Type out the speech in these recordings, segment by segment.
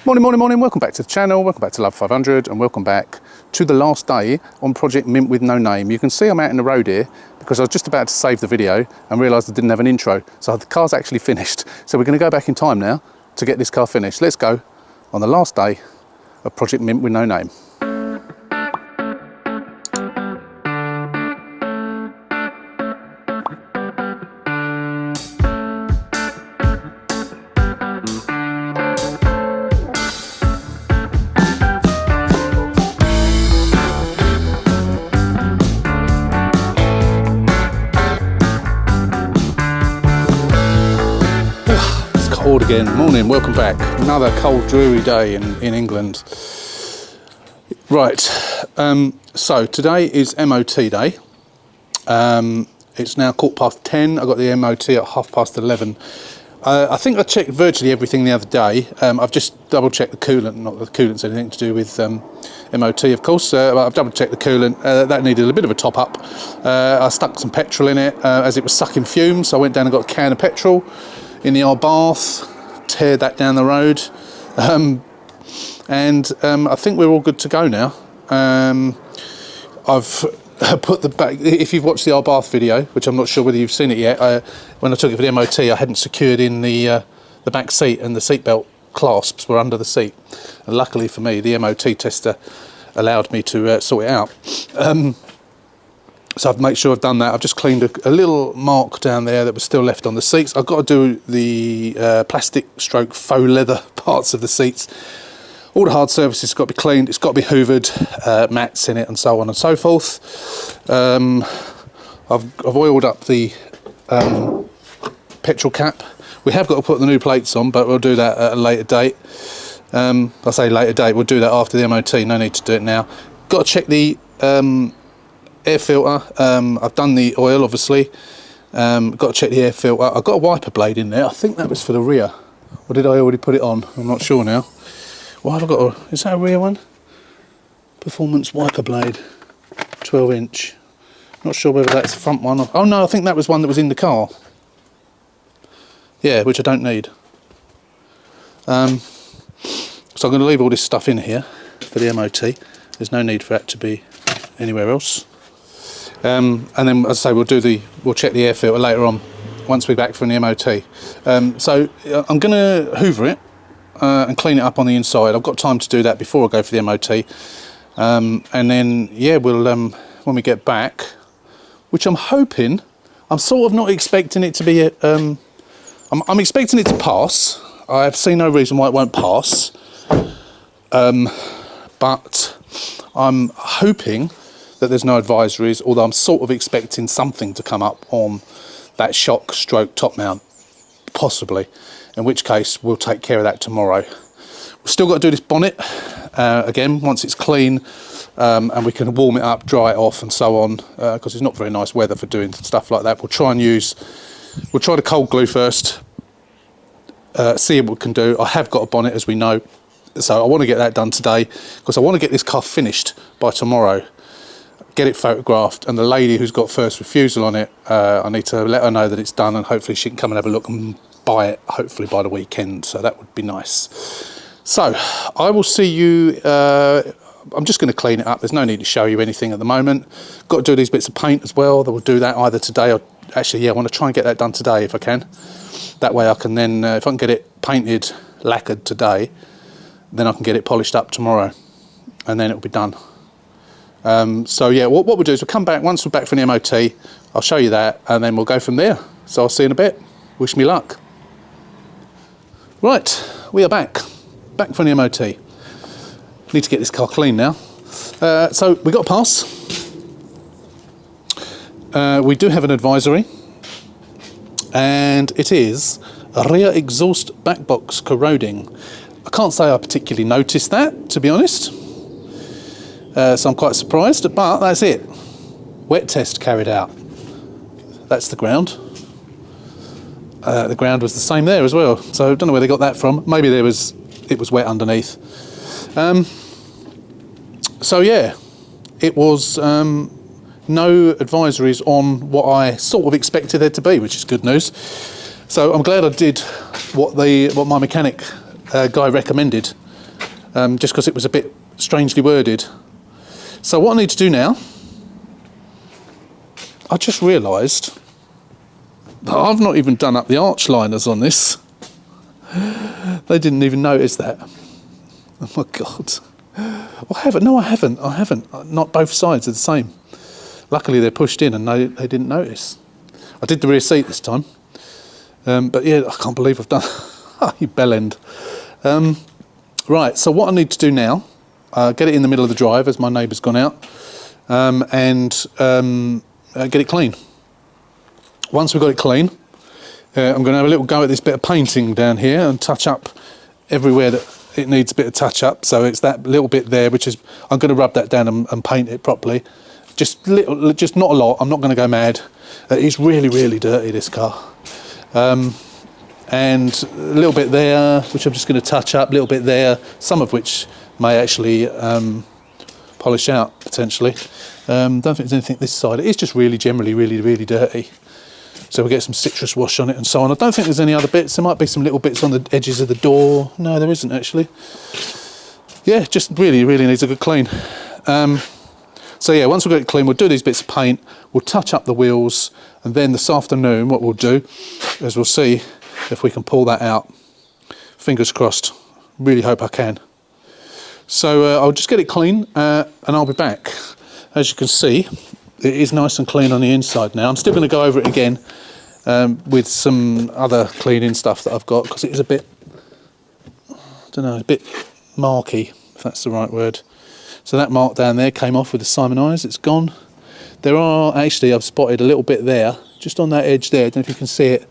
Morning, morning, morning. Welcome back to the channel. Welcome back to Love 500 and welcome back to the last day on Project Mint with no name. You can see I'm out in the road here because I was just about to save the video and realised I didn't have an intro. So the car's actually finished. So we're going to go back in time now to get this car finished. Let's go on the last day of Project Mint with no name. Cold again. Morning, welcome back. Another cold, dreary day in England. Right, so today is MOT day. It's now 10:15. I got the MOT at 11:30. I think I checked virtually everything the other day. I've just double checked the coolant, not that the coolant's anything to do with MOT, of course, but I've double checked the coolant. That needed a bit of a top up. I stuck some petrol in it as it was sucking fumes, so I went down and got a can of petrol in the old bath, teared that down the road, and I think we're all good to go now. I've put the back, if you've watched the old bath video, which I'm not sure whether you've seen it yet, when I took it for the MOT I hadn't secured in the back seat, and the seatbelt clasps were under the seat, and luckily for me the MOT tester allowed me to sort it out. So I've made sure I've done that. I've just cleaned a little mark down there that was still left on the seats. I've got to do the plastic stroke faux leather parts of the seats. All the hard surfaces got to be cleaned. It's got to be hoovered, mats in it, and so on and so forth. I've oiled up the petrol cap. We have got to put the new plates on, but we'll do that at a later date. I say later date. We'll do that after the MOT. No need to do it now. Got to check the air filter. I've done the oil, obviously. Got to check the air filter. I've got a wiper blade in there. I think that was for the rear. Or did I already put it on? I'm not sure now. Why have I got a... Is that a rear one? Performance wiper blade. 12 inch. Not sure whether that's the front one. Oh no, I think that was one that was in the car. Yeah, which I don't need. So I'm going to leave all this stuff in here for the MOT. There's no need for that to be anywhere else. And then, as I say, we'll check the air filter later on once we're back from the MOT. So I'm going to hoover it and clean it up on the inside. I've got time to do that before I go for the MOT. And then, yeah, we'll when we get back, which I'm hoping, I'm sort of not expecting it to be. I'm expecting it to pass. I have seen no reason why it won't pass. But I'm hoping that there's no advisories, although I'm sort of expecting something to come up on that shock stroke top mount, possibly, in which case we'll take care of that tomorrow. We've still got to do this bonnet again once it's clean, and we can warm it up, dry it off and so on, because it's not very nice weather for doing stuff like that. We'll try the cold glue first, see what we can do. I have got a bonnet, as we know, so I want to get that done today because I want to get this car finished by tomorrow, get it photographed, and the lady who's got first refusal on it, I need to let her know that it's done, and hopefully she can come and have a look and buy it, hopefully by the weekend, so that would be nice. So I will see you, I'm just going to clean it up. There's no need to show you anything at the moment. Got to do these bits of paint as well. We'll do that either today or, actually, yeah, I want to try and get that done today if I can. That way I can then, if I can get it painted, lacquered today, then I can get it polished up tomorrow, and then it'll be done. So yeah, what we'll do is we'll come back, once we're back from the MOT, I'll show you that, and then we'll go from there. So I'll see you in a bit. Wish me luck. Right, we are back from the MOT. Need to get this car clean now. So we got a pass. We do have an advisory, and it is a rear exhaust back box corroding. I can't say I particularly noticed that, to be honest. So I'm quite surprised, but that's it. Wet test carried out. That's the ground. The ground was the same there as well, so I don't know where they got that from. Maybe it was wet underneath. So yeah, it was no advisories on what I sort of expected there to be, which is good news. So I'm glad I did what my mechanic guy recommended, just because it was a bit strangely worded. So what I need to do now, I just realised that I've not even done up the arch liners on this. They didn't even notice that. Oh my God. I haven't. No, I haven't. I haven't. Not both sides are the same. Luckily they're pushed in and they didn't notice. I did the rear seat this time. But yeah, I can't believe I've done... You bellend. Right, so what I need to do now, get it in the middle of the drive as my neighbour's gone out, and get it clean. Once we've got it clean, I'm going to have a little go at this bit of painting down here and touch up everywhere that it needs a bit of touch up. So it's that little bit there, which is, I'm going to rub that down and paint it properly. Just not a lot. I'm not going to go mad. It's really, really dirty, this car. And a little bit there, which I'm just going to touch up, a little bit there, some of which may actually polish out, potentially. Don't think there's anything this side. It is just really generally really, really dirty. So we'll get some citrus wash on it and so on. I don't think there's any other bits. There might be some little bits on the edges of the door. No, there isn't actually. Yeah, just really, really needs a good clean. So yeah, once we've got it clean, we'll do these bits of paint, we'll touch up the wheels, and then this afternoon what we'll do is we'll see if we can pull that out. Fingers crossed. Really hope I can. So I'll just get it clean and I'll be back. As you can see, it is nice and clean on the inside now. I'm still going to go over it again with some other cleaning stuff that I've got, because it is a bit, I don't know, a bit marky, if that's the right word. So that mark down there came off with the Simon eyes. It's gone. There are actually, I've spotted a little bit there, just on that edge there. I don't know if you can see it.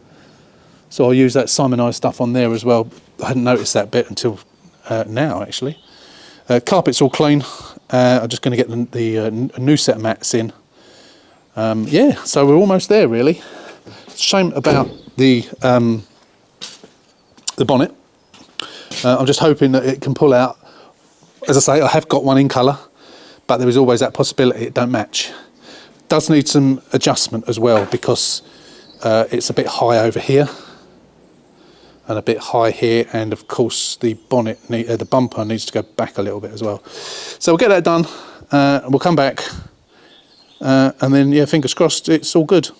So I'll use that Simon eyes stuff on there as well. I hadn't noticed that bit until now, actually. Carpet's all clean. I'm just going to get the new set of mats in. Yeah, so we're almost there, really. Shame about the bonnet. I'm just hoping that it can pull out. As I say, I have got one in colour, but there is always that possibility it don't match. Does need some adjustment as well, because it's a bit high over here and a bit high here, and of course the bonnet, the bumper needs to go back a little bit as well. So we'll get that done. We'll come back, and then yeah, fingers crossed, it's all good.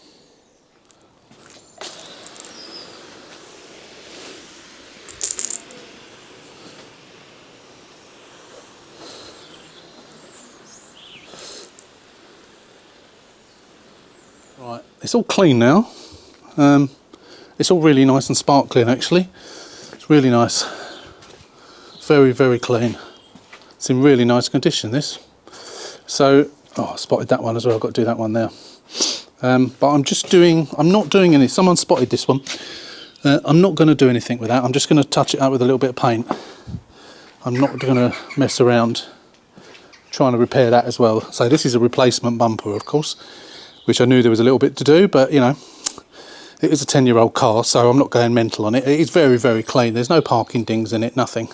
Right, it's all clean now. It's all really nice and sparkling, actually. It's really nice. Very, very clean. It's in really nice condition, this. So, oh, I spotted that one as well. I've got to do that one there. But I'm not doing any, someone spotted this one. I'm not going to do anything with that. I'm just going to touch it up with a little bit of paint. I'm not going to mess around trying to repair that as well. So this is a replacement bumper, of course, which I knew there was a little bit to do, but you know, it is a 10-year-old car, so I'm not going mental on it. It is very, very clean. There's no parking dings in it, nothing.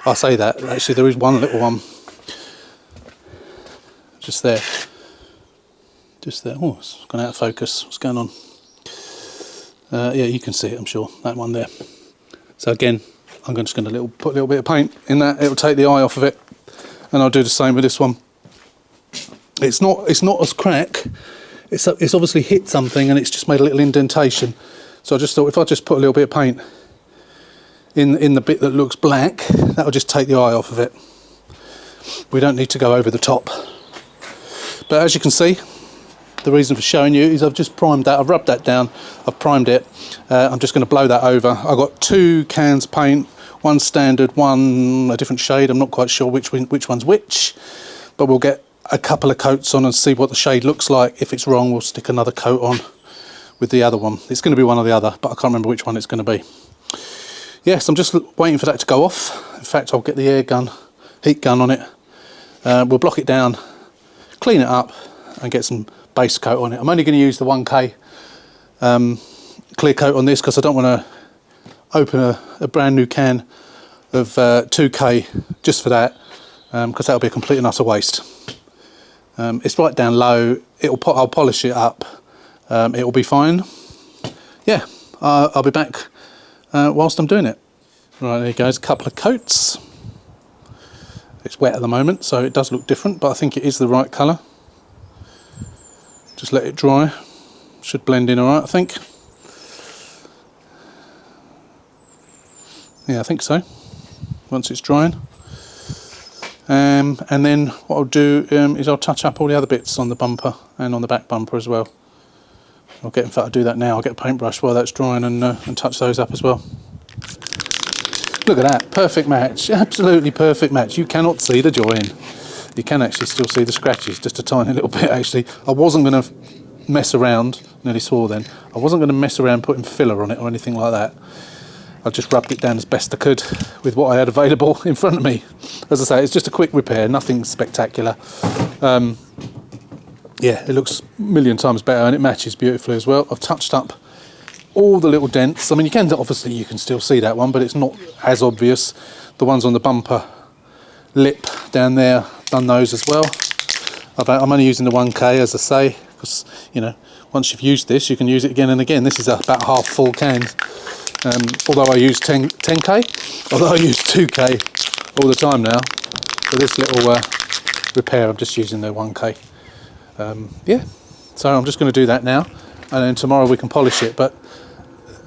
I say that, actually there is one little one. Just there. Just there. Oh, it's gone out of focus. What's going on? Yeah, you can see it, I'm sure. That one there. So again, I'm just going to put a little bit of paint in that. It'll take the eye off of it. And I'll do the same with this one. It's not as crack. It's obviously hit something and it's just made a little indentation. So I just thought if I just put a little bit of paint in the bit that looks black, that'll just take the eye off of it. We don't need to go over the top. But as you can see, the reason for showing you is I've just primed that. I've rubbed that down. I've primed it. I'm just going to blow that over. I've got 2 cans of paint, one standard, one a different shade. I'm not quite sure which one's which, but we'll get a couple of coats on and see what the shade looks like. If it's wrong, we'll stick another coat on with the other one. It's going to be one or the other, but I can't remember which one it's going to be. Yes, I'm just waiting for that to go off. In fact, I'll get the heat gun on it. We'll block it down, clean it up and get some base coat on it. I'm only going to use the 1K clear coat on this because I don't want to open a brand new can of 2K just for that, because that'll be a complete and utter waste. It's right down low. I'll polish it up. It'll be fine. Yeah, I'll be back whilst I'm doing it. Right, there goes a couple of coats. It's wet at the moment, so it does look different, but I think it is the right colour. Just let it dry. Should blend in alright, I think. Yeah, I think so. Once it's drying. And then what I'll do is I'll touch up all the other bits on the bumper and on the back bumper as well. In fact, I'll do that now. I'll get a paintbrush while that's drying and touch those up as well. Look at that, perfect match, absolutely perfect match. You cannot see the join. You can actually still see the scratches, just a tiny little bit actually. I wasn't going to mess around, nearly swore then, I wasn't going to mess around putting filler on it or anything like that. I just rubbed it down as best I could with what I had available in front of me. As I say, it's just a quick repair, nothing spectacular. Yeah, it looks a million times better and it matches beautifully as well. I've touched up all the little dents. I mean, obviously you can still see that one, but it's not as obvious. The ones on the bumper lip down there, done those as well. I'm only using the 1K, as I say, because, you know, once you've used this, you can use it again and again. This is about half full can. Although I use 10K, although I use 2K all the time now. For this little repair, I'm just using the 1K. Yeah, so I'm just going to do that now, and then tomorrow we can polish it. But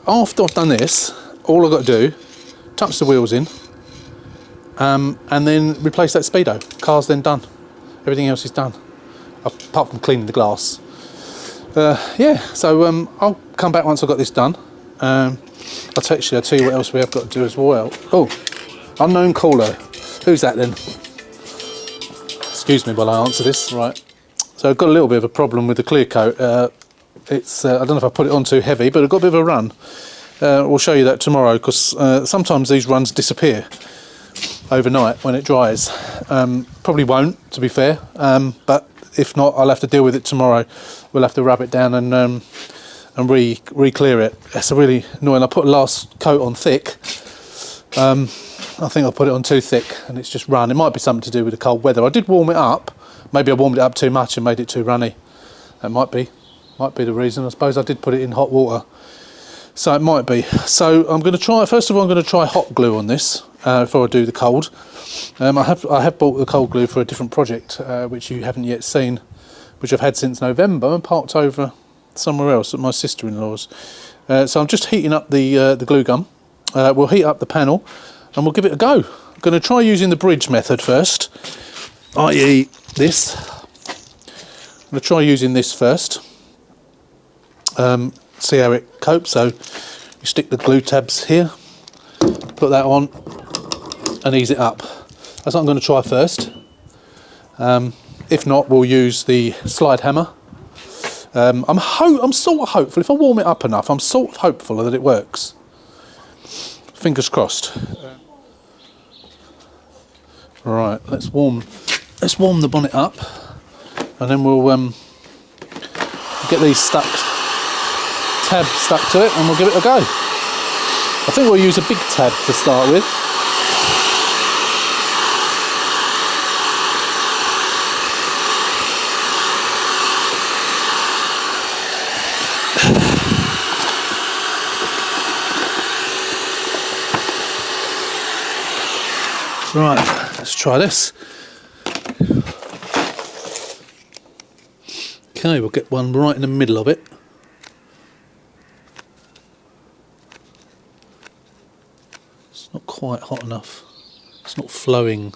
after I've done this, all I've got to do, touch the wheels in, and then replace that speedo. Car's then done. Everything else is done, apart from cleaning the glass. Yeah, so I'll come back once I've got this done. I'll tell you what else we have got to do as well. Oh, unknown caller. Who's that then? Excuse me while I answer this. Right. So I've got a little bit of a problem with the clear coat. I don't know if I put it on too heavy, but I've got a bit of a run. We'll show you that tomorrow, because sometimes these runs disappear overnight when it dries. Probably won't, to be fair, but if not, I'll have to deal with it tomorrow. We'll have to rub it down and re-clear it. It's really annoying. I put the last coat on thick. I think I put it on too thick and it's just run. It might be something to do with the cold weather. I did warm it up. Maybe I warmed it up too much and made it too runny. That might be the reason. I suppose I did put it in hot water, so it might be. So I'm going to try. First of all, I'm going to try hot glue on this before I do the cold. I have bought the cold glue for a different project, which you haven't yet seen, which I've had since November and parked over somewhere else at my sister-in-law's. So I'm just heating up the glue gun. We'll heat up the panel and we'll give it a go. I'm going to try using the bridge method first, i.e. this. I'm going to try using this first. See how it copes. So you stick the glue tabs here, put that on and ease it up. That's what I'm going to try first. If not, we'll use the slide hammer. I'm sort of hopeful. If I warm it up enough, I'm sort of hopeful that it works. Fingers crossed. Right, let's warm the bonnet up, and then we'll get these tabs stuck to it, and we'll give it a go. I think we'll use a big tab to start with. Right, let's try this. Okay, we'll get one right in the middle of it. It's not quite hot enough. It's not flowing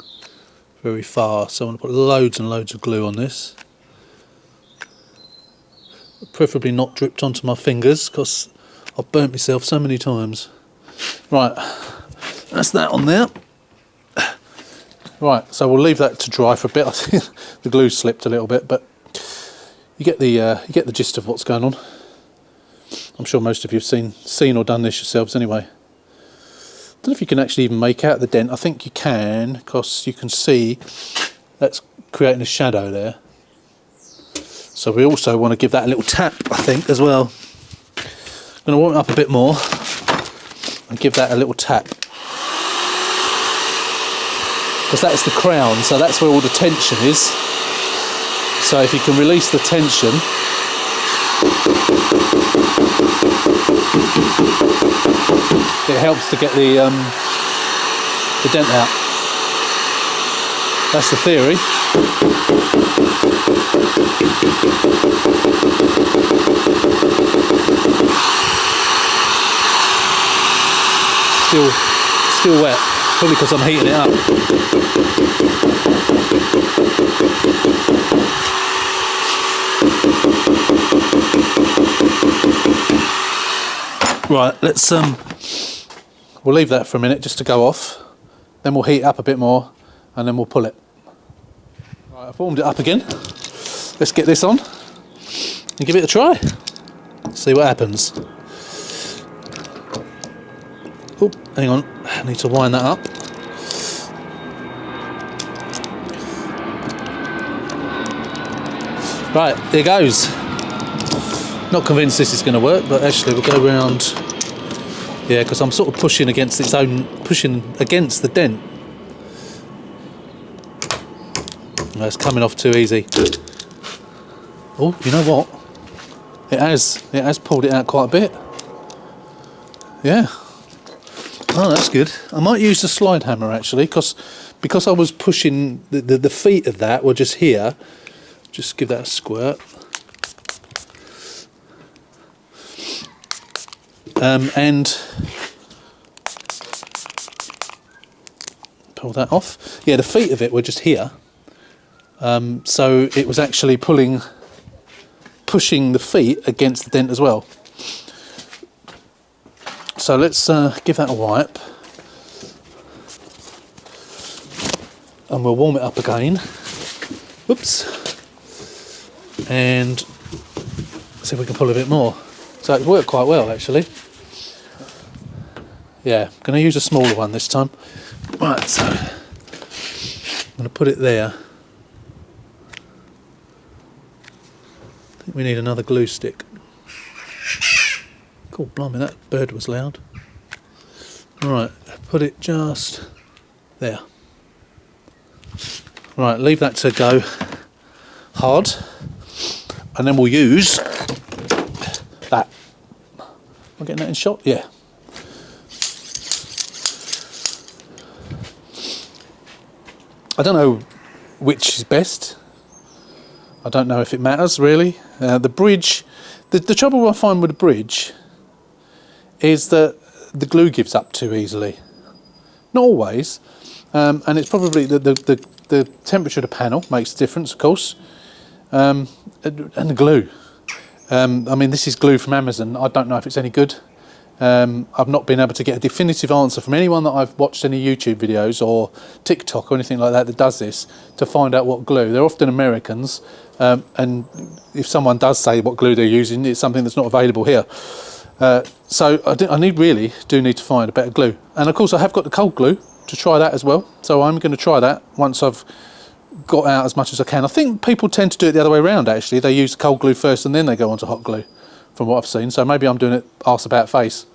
very far, so I'm going to put loads and loads of glue on this. Preferably not dripped onto my fingers, because I've burnt myself so many times. Right, that's that on there. Right, so we'll leave that to dry for a bit. I think the glue slipped a little bit, but you get the gist of what's going on. I'm sure most of you have seen or done this yourselves anyway. I don't know if you can actually even make out the dent. I think you can, because you can see that's creating a shadow there. So we also want to give that a little tap, I think, as well. I'm going to warm it up a bit more and give that a little tap. Because that's the crown, so that's where all the tension is. So if you can release the tension, it helps to get the dent out. That's the theory. Still wet, probably because I'm heating it up. Right, let's we'll leave that for a minute just to go off. Then we'll heat it up a bit more, and then we'll pull it. Right, I've warmed it up again. Let's get this on and give it a try. See what happens. Oh, hang on, I need to wind that up. Right, there goes. Not convinced this is going to work, but actually we'll go around. Yeah, because I'm sort of pushing against its own, pushing against the dent. No, it's coming off too easy. Oh, you know what? It has pulled it out quite a bit. Yeah. Oh, that's good. I might use the slide hammer actually, because I was pushing the feet of that were just here. Just give that a squirt. And pull that off. Yeah, the feet of it were just here. So it was actually pushing the feet against the dent as well. So let's give that a wipe. And we'll warm it up again. Whoops. And see if we can pull a bit more. So it worked quite well actually. Yeah, I'm going to use a smaller one this time. Right, so I'm going to put it there. I think we need another glue stick. Cool, blimey, that bird was loud. Right, put it just there. Right, leave that to go hard, and then we'll use that. Am I getting that in shot? Yeah. I don't know which is best. I don't know if it matters really. The bridge, the trouble I find with the bridge is that the glue gives up too easily. Not always, and it's probably the temperature of the panel makes a difference, of course, and the glue. I mean, this is glue from Amazon. I don't know if it's any good. I've not been able to get a definitive answer from anyone that I've watched any YouTube videos or TikTok or anything like that does this to find out what glue. They're often Americans, and if someone does say what glue they're using, it's something that's not available here. So I really do need to find a better glue. And of course I have got the cold glue to try that as well. So I'm going to try that once I've got out as much as I can. I think people tend to do it the other way around actually. They use cold glue first and then they go on to hot glue, from what I've seen. So maybe I'm doing it arse about face.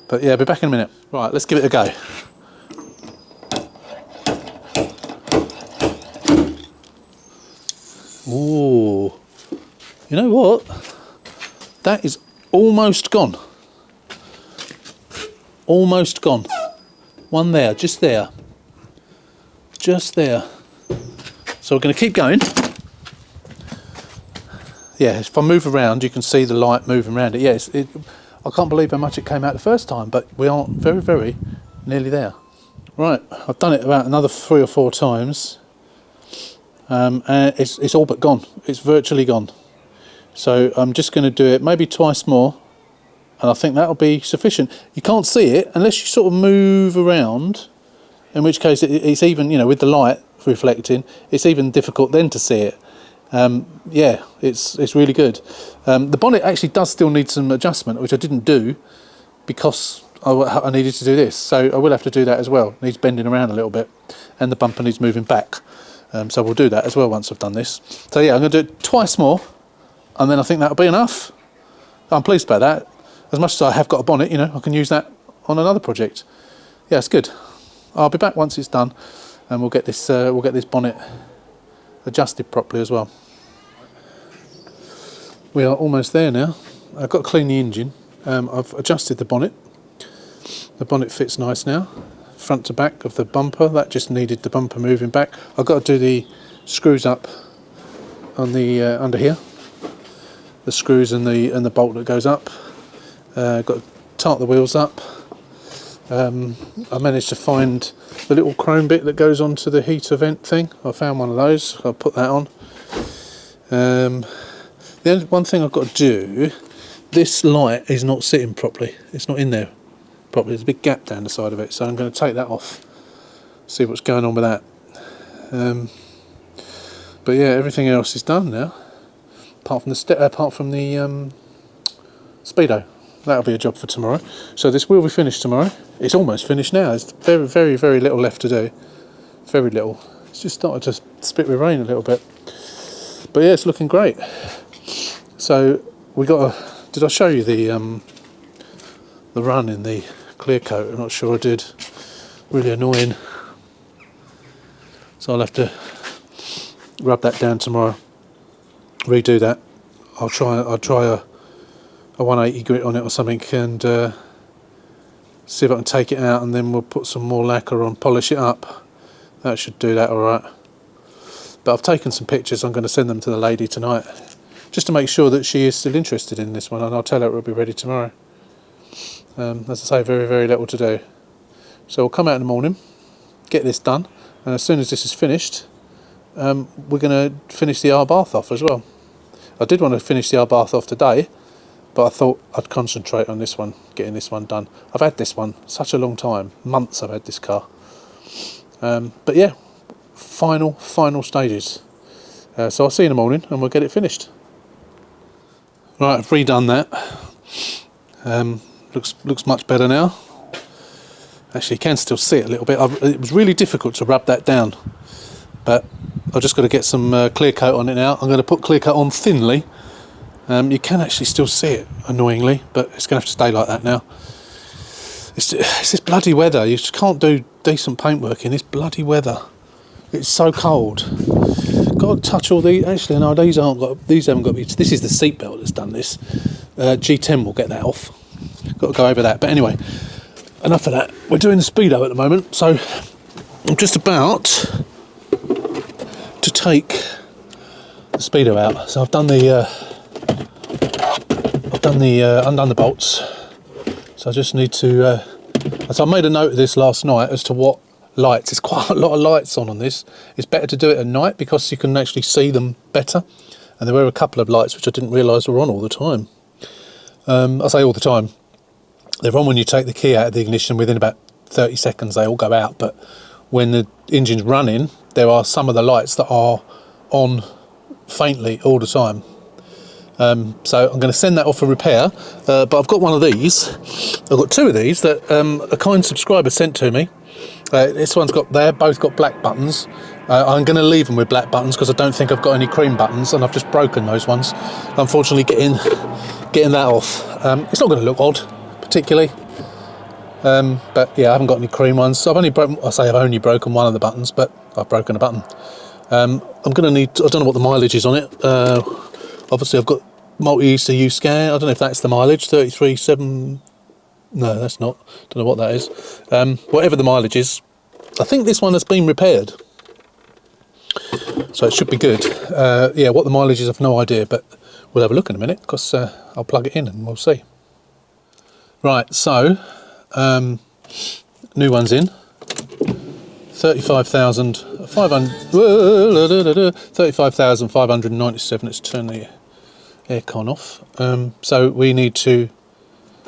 But yeah, I'll be back in a minute. Right, let's give it a go. Ooh, you know what? That is almost gone. Almost gone. One there, just there. Just there. So we're going to keep going. Yeah, if I move around, you can see the light moving around it. Yes, I can't believe how much it came out the first time, but we are very, very nearly there. Right, I've done it about another 3 or 4 times. And it's all but gone. It's virtually gone. So I'm just going to do it maybe twice more, and I think that'll be sufficient. You can't see it unless you sort of move around, in which case it's even, you know, with the light reflecting, it's even difficult then to see it. Yeah, it's really good. The bonnet actually does still need some adjustment, which I didn't do because I needed to do this. So I will have to do that as well. It needs bending around a little bit, and the bumper needs moving back. So we'll do that as well once I've done this. So yeah, I'm going to do it twice more, and then I think that'll be enough. I'm pleased about that. As much as I have got a bonnet, you know, I can use that on another project. Yeah, it's good. I'll be back once it's done, and we'll get this bonnet adjusted properly as well. We are almost there now. I've got to clean the engine. I've adjusted the bonnet. The bonnet fits nice now. front to back of the bumper. That just needed the bumper moving back. I've got to do the screws up on the under here, the screws and the bolt that goes up. Got to tart the wheels up. I managed to find the little chrome bit that goes onto the heater vent thing. I found one of those. I'll put that on. The only one thing I've got to do, this light is not sitting properly. It's not in there properly. There's a big gap down the side of it, so I'm going to take that off, see what's going on with that. But yeah, everything else is done now, apart from the speedo. That'll be a job for tomorrow. So this will be finished tomorrow. It's almost finished now. There's very, very, very little left to do. Very little. It's just started to spit with rain a little bit. But yeah, it's looking great. So we got a... Did I show you the run in the clear coat? I'm not sure I did. Really annoying. So I'll have to rub that down tomorrow. Redo that. I'll try a 180 grit on it or something, and see if I can take it out, and then we'll put some more lacquer on, polish it up. That should do that alright. But I've taken some pictures. I'm going to send them to the lady tonight, just to make sure that she is still interested in this one, and I'll tell her it will be ready tomorrow. As I say, very, very little to do. So we'll come out in the morning, get this done, and as soon as this is finished, we're going to finish the R bath off as well. I did want to finish the R bath off today, but I thought I'd concentrate on this one, getting this one done. I've had this one such a long time, months I've had this car. But yeah, final stages. So I'll see you in the morning and we'll get it finished. Right, I've redone that. Looks much better now. Actually, you can still see it a little bit. It was really difficult to rub that down, but I've just got to get some clear coat on it now. I'm going to put clear coat on thinly. You can actually still see it, annoyingly, but it's going to have to stay like that now. It's this bloody weather. You just can't do decent paintwork in this bloody weather. It's so cold. Got to touch all these. Actually, no, these haven't got to be. This is the seat belt that's done this. G10 will get that off. Got to go over that. But anyway, enough of that. We're doing the speedo at the moment, so I'm just about to take the speedo out. So I've done undone the bolts, so I just need to so I made a note of this last night as to what lights. There's quite a lot of lights on this. It's better to do it at night because you can actually see them better, and there were a couple of lights which I didn't realise were on all the time. I say all the time, they're on when you take the key out of the ignition. Within about 30 seconds they all go out, but when the engine's running there are some of the lights that are on faintly all the time. So I'm going to send that off for repair, but I've got one of these. I've got two of these that a kind subscriber sent to me. This one's both got black buttons. I'm going to leave them with black buttons because I don't think I've got any cream buttons, and I've just broken those ones. Unfortunately, getting that off. It's not going to look odd, particularly. But yeah, I haven't got any cream ones. I've only broken one of the buttons, but I've broken a button. I'm going to need. I don't know what the mileage is on it. Obviously, I've got multi-ECU scan. I don't know if that's the mileage, 33.7. No, that's not. Don't know what that is. Whatever the mileage is, I think this one has been repaired, so it should be good. Yeah, what the mileage is, I've no idea, but we'll have a look in a minute because I'll plug it in and we'll see. Right, so new one's in. 35,597. Let's turn the aircon off. So we need to,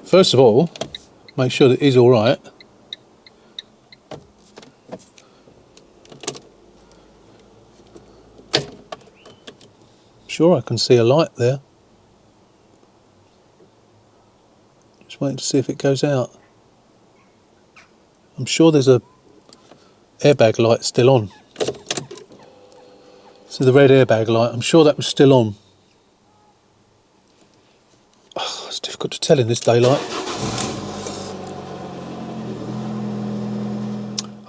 first of all, make sure that it is all right. Sure, I can see a light there. Just waiting to see if it goes out. I'm sure there's a airbag light still on. So the red airbag light, I'm sure that was still on. Oh, it's difficult to tell in this daylight.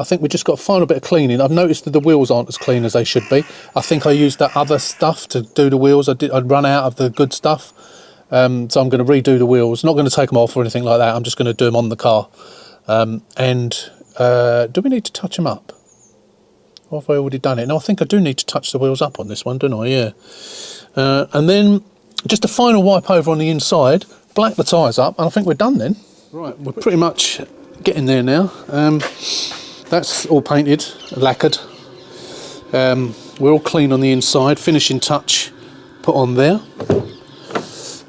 I think we just got a final bit of cleaning. I've noticed that the wheels aren't as clean as they should be. I think I used that other stuff to do the wheels. I'd run out of the good stuff. So I'm going to redo the wheels. Not going to take them off or anything like that. I'm just going to do them on the car. And Do we need to touch them up? Or have I already done it? No, I think I do need to touch the wheels up on this one, don't I? Yeah. And then just a final wipe over on the inside, black the tyres up, and I think we're done then. Right, we're pretty much getting there now. That's all painted, lacquered. We're all clean on the inside, finishing touch put on there.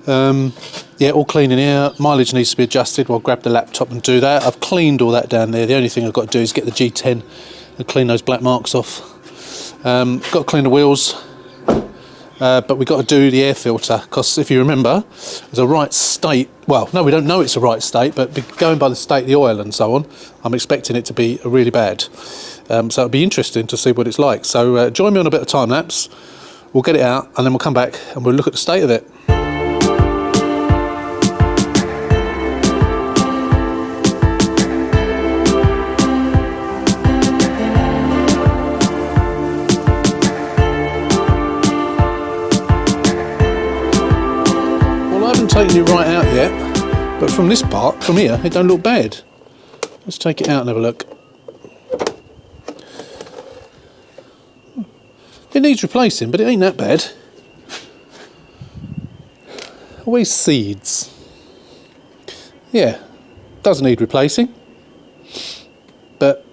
Yeah, all clean in here. Mileage needs to be adjusted. Well, I'll grab the laptop and do that. I've cleaned all that down there. The only thing I've got to do is get the G10 and clean those black marks off. Got to clean the wheels, but we've got to do the air filter, because if you remember, it's a right state. Well, no, we don't know it's a right state, but going by the state of the oil and so on, I'm expecting it to be really bad. So it'll be interesting to see what it's like. So join me on a bit of time lapse. We'll get it out, and then we'll come back and we'll look at the state of it. Taking it right out yet, but from this part, from here, it don't look bad. Let's take it out and have a look. It needs replacing, but it ain't that bad. Always seeds. Yeah, does need replacing, but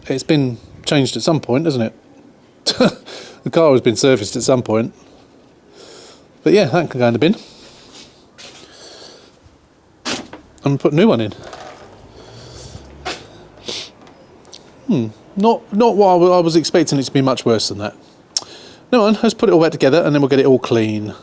it's been changed at some point, hasn't it? The car has been serviced at some point. But yeah, that can go in the bin. And put a new one in. Not what I was expecting it to be much worse than that. No one, let's put it all back together and then we'll get it all clean.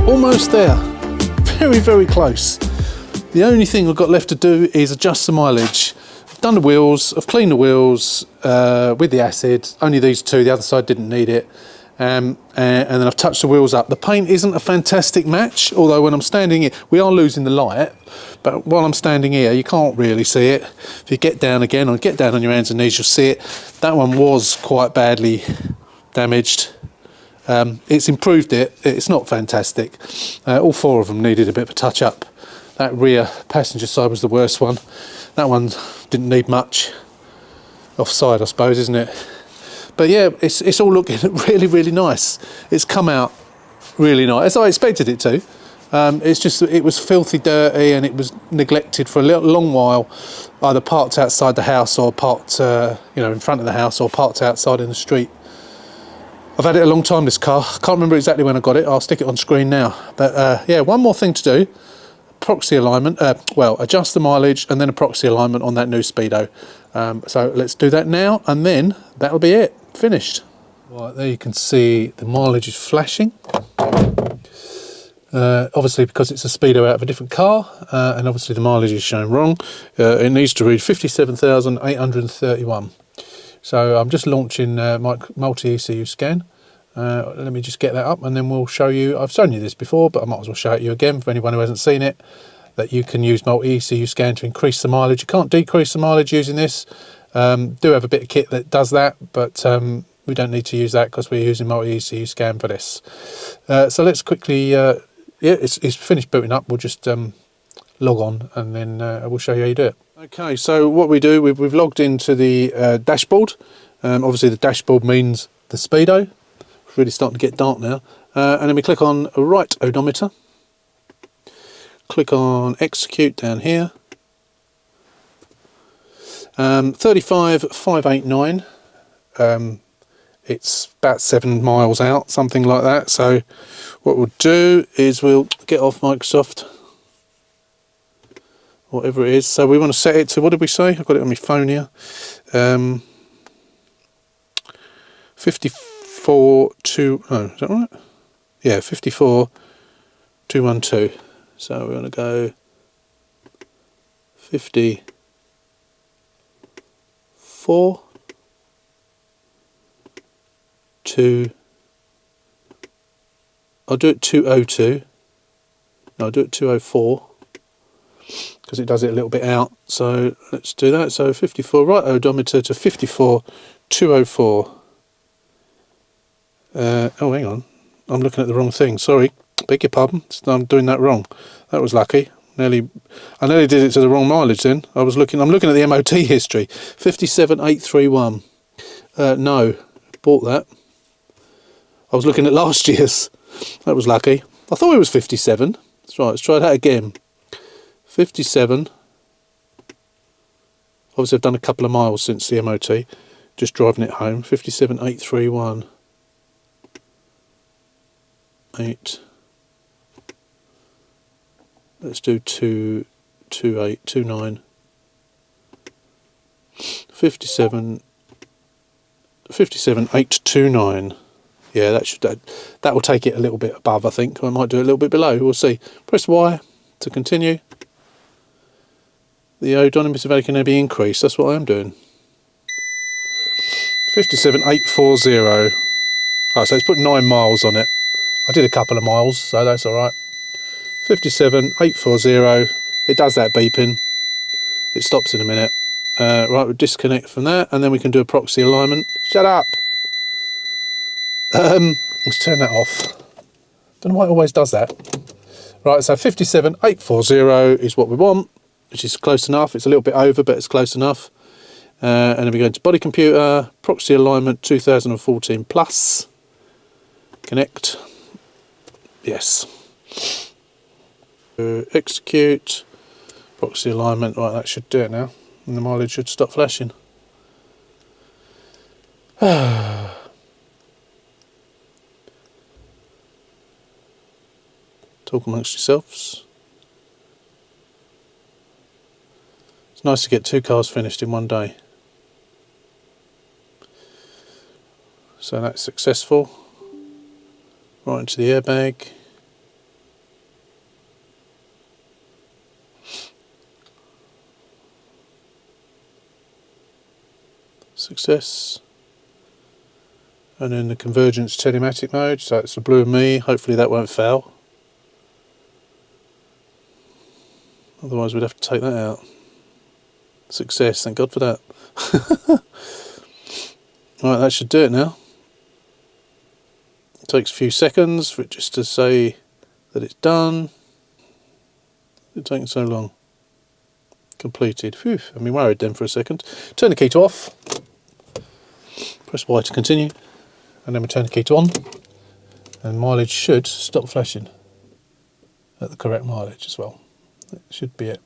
Almost there, very, very close. The only thing I've got left to do is adjust the mileage. I've done the wheels, I've cleaned the wheels with the acid, only these two, the other side didn't need it. And then I've touched the wheels up. The paint isn't a fantastic match, although when I'm standing here, we are losing the light, but while I'm standing here, you can't really see it. If you get down again, or get down on your hands and knees, you'll see it. That one was quite badly damaged. It's improved it. It's not fantastic. All four of them needed a bit of a touch up. That rear passenger side was the worst one. That one didn't need much. Offside, I suppose, isn't it? But yeah, it's all looking really, really nice. It's come out really nice, as I expected it to. It's just it was filthy dirty and it was neglected for a long while, either parked outside the house or parked in front of the house or parked outside in the street. I've had it a long time, this car. Can't remember exactly when I got it. I'll stick it on screen now. But yeah, one more thing to do. Proxy alignment. Adjust the mileage and then a proxy alignment on that new Speedo. So let's do that now and then that'll be it. Finished. Right, there you can see the mileage is flashing. Obviously because it's a Speedo out of a different car, and obviously the mileage is shown wrong. It needs to read 57,831. So I'm just launching my multi-ECU scan. Let me just get that up and then we'll show you. I've shown you this before, but I might as well show it you again for anyone who hasn't seen it, that you can use multi-ECU scan to increase the mileage. You can't decrease the mileage using this. Do have a bit of kit that does that, but we don't need to use that because we're using multi-ECU scan for this. So let's quickly, it's finished booting up. We'll just log on and then we'll show you how you do it. Okay, so what we do, we've logged into the dashboard. Obviously the dashboard means the Speedo. It's really starting to get dark now. And then we click on right odometer. Click on execute down here. 35,589. It's about 7 miles out, something like that. So what we'll do is we'll get off Microsoft, whatever it is. So we want to set it to, what did we say? I've got it on my phone here. 54 to, oh, is that right? Yeah, 54,212. So we're going to go 54, 2. I'll do it 202. No, I'll do it 204 because it does it a little bit out. So let's do that. So 54, right odometer to 54,204. Oh, hang on. I'm looking at the wrong thing. Sorry. Beg your pardon. I'm doing that wrong. That was lucky. I nearly did it to the wrong mileage then. I'm looking at the MOT history. 57,831. No, bought that. I was looking at last year's. That was lucky. I thought it was 57. That's right. Let's try that again. 57. Obviously, I've done a couple of miles since the MOT. Just driving it home. 57,831. 8. Let's do 22829. 57,829. Yeah, that will take it a little bit above, I think. I might do it a little bit below. We'll see. Press Y to continue. The odometer value can now be increased. That's what I am doing. 57,840. Oh, so it's put 9 miles on it. I did a couple of miles, so that's all right. 57,840. It does that beeping. It stops in a minute. Right, we'll disconnect from that, and then we can do a proxy alignment. Shut up. Let's turn that off. Don't know why it always does that. Right, so 57,840 is what we want, which is close enough. It's a little bit over, but it's close enough. And then we go into body computer, proxy alignment 2014 plus. Connect. Yes. Execute. Proxy alignment. Right, that should do it now. And the mileage should stop flashing. Talk amongst yourselves. It's nice to get 2 cars finished in one day. So that's successful. Right into the airbag. Success. And then the convergence telematic mode, so it's the blue and me. Hopefully that won't fail. Otherwise we'd have to take that out. Success, thank God for that. Right, that should do it now. It takes a few seconds for it just to say that it's done. It's taking so long. Completed. Phew, I've been worried then for a second. Turn the key to off. Press Y to continue. And then we turn the key to on. And mileage should stop flashing at the correct mileage as well. That should be it.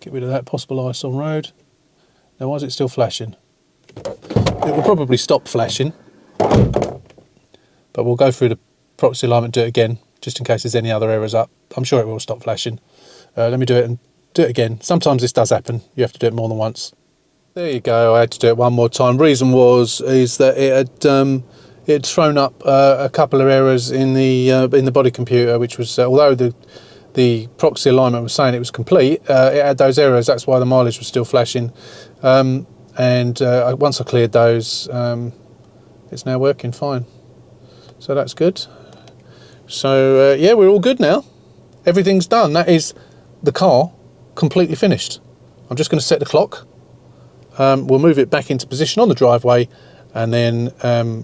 Get rid of that possible ice on road. Now, why is it still flashing? It will probably stop flashing, but we'll go through the proxy alignment, do it again, just in case there's any other errors up. I'm sure it will stop flashing. Let me do it and do it again. Sometimes this does happen. You have to do it more than once. There you go. I had to do it one more time. Reason is that it had thrown up a couple of errors in the body computer, which was although the proxy alignment was saying it was complete, it had those errors. That's why the mileage was still flashing. And once I cleared those, it's now working fine. So that's good. So yeah, we're all good now. Everything's done. That is the car completely finished. I'm just going to set the clock. We'll move it back into position on the driveway, and then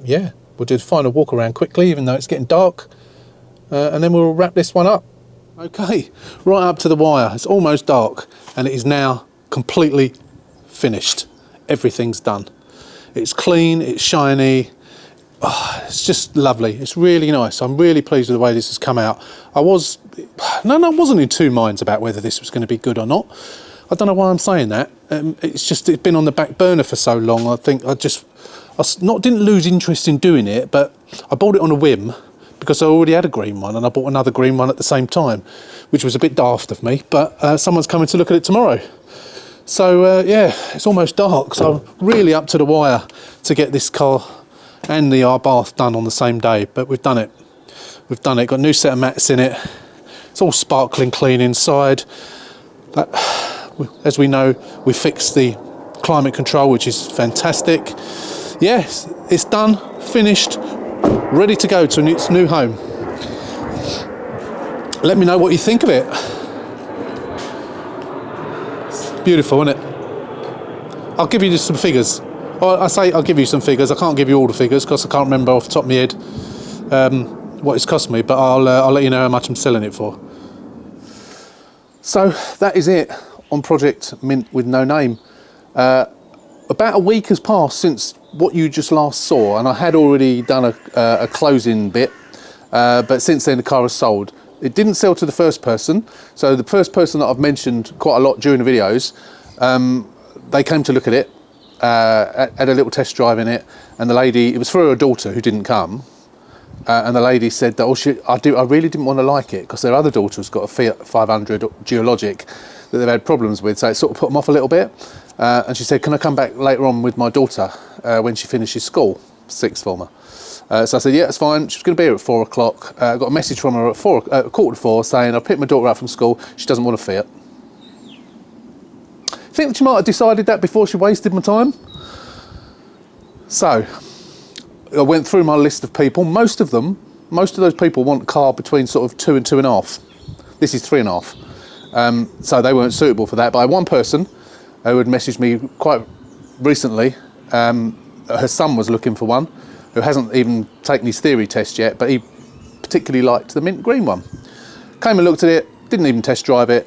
yeah, we'll do the final walk around quickly, even though it's getting dark, and then we'll wrap this one up. Okay, right up to the wire. It's almost dark, and it is now completely finished. Everything's done. It's clean, it's shiny. Oh, it's just lovely. It's really nice. I'm really pleased with the way this has come out. I wasn't in two minds about whether this was going to be good or not. I don't know why I'm saying that. It's been on the back burner for so long. I think didn't lose interest in doing it, but I bought it on a whim because I already had a green one, and I bought another green one at the same time, which was a bit daft of me, but someone's coming to look at it tomorrow. So yeah, it's almost dark, so I'm really up to the wire to get this car and the bath done on the same day, but we've done it. we've done it. Got a new set of mats in it. It's all sparkling clean inside. But as we know, we fixed the climate control, which is fantastic. Yes, it's done, finished, ready to go to its new home. Let me know what you think of it. It's beautiful, isn't it? I'll give you just some figures. Well, I say I'll give you some figures. I can't give you all the figures because I can't remember off the top of my head what it's cost me, but I'll let you know how much I'm selling it for. So that is it on Project Mint with no name. About a week has passed since what you just last saw, and I had already done a closing bit, but since then the car has sold. It didn't sell to the first person, so the first person that I've mentioned quite a lot during the videos, they came to look at it, had a little test drive in it, and the lady, it was for her daughter who didn't come, and the lady said that, I really didn't want to like it because their other daughter's got a Fiat 500 Geologic that they've had problems with, so it sort of put them off a little bit. And she said, can I come back later on with my daughter when she finishes school, sixth former? So I said, yeah, it's fine. She was going to be here at 4 o'clock. I got a message from her at 4:45 saying, I've picked my daughter up from school. She doesn't want a Fiat. Think that she might have decided that before she wasted my time? So I went through my list of people. Most of those people want a car between sort of 2 and 2.5. This is 3.5. So they weren't suitable for that. But I had one person who had messaged me quite recently. Her son was looking for one, who hasn't even taken his theory test yet, but he particularly liked the mint green one. Came and looked at it, didn't even test drive it,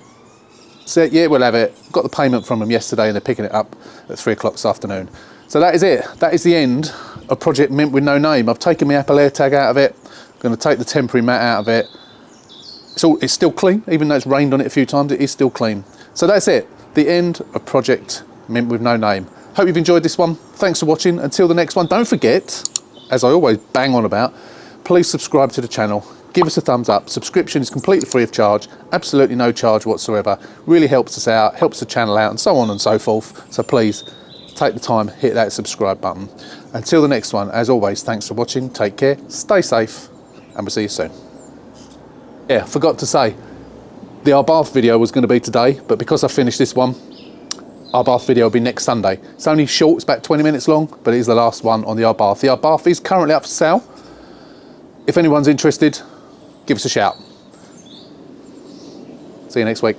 said, yeah, we'll have it. Got the payment from them yesterday and they're picking it up at 3 o'clock this afternoon. So that is it. That is the end of Project Mint with no name. I've taken my Apple AirTag out of it. I'm going to take the temporary mat out of it. It's still clean, even though it's rained on it a few times, it is still clean. So that's it. The end of Project Mint with no name. Hope you've enjoyed this one. Thanks for watching. Until the next one, don't forget, as I always bang on about, please subscribe to the channel. Give us a thumbs up. Subscription is completely free of charge, absolutely no charge whatsoever. Really helps us out, helps the channel out, and so on and so forth. So please take the time, hit that subscribe button. Until the next one, as always, thanks for watching. Take care, stay safe, and we'll see you soon. Yeah, forgot to say, the Arbath video was going to be today, but because I finished this one, Arbath video will be next Sunday. It's only short, it's about 20 minutes long, but it is the last one on the Arbath. The Arbath is currently up for sale. If anyone's interested, give us a shout. See you next week.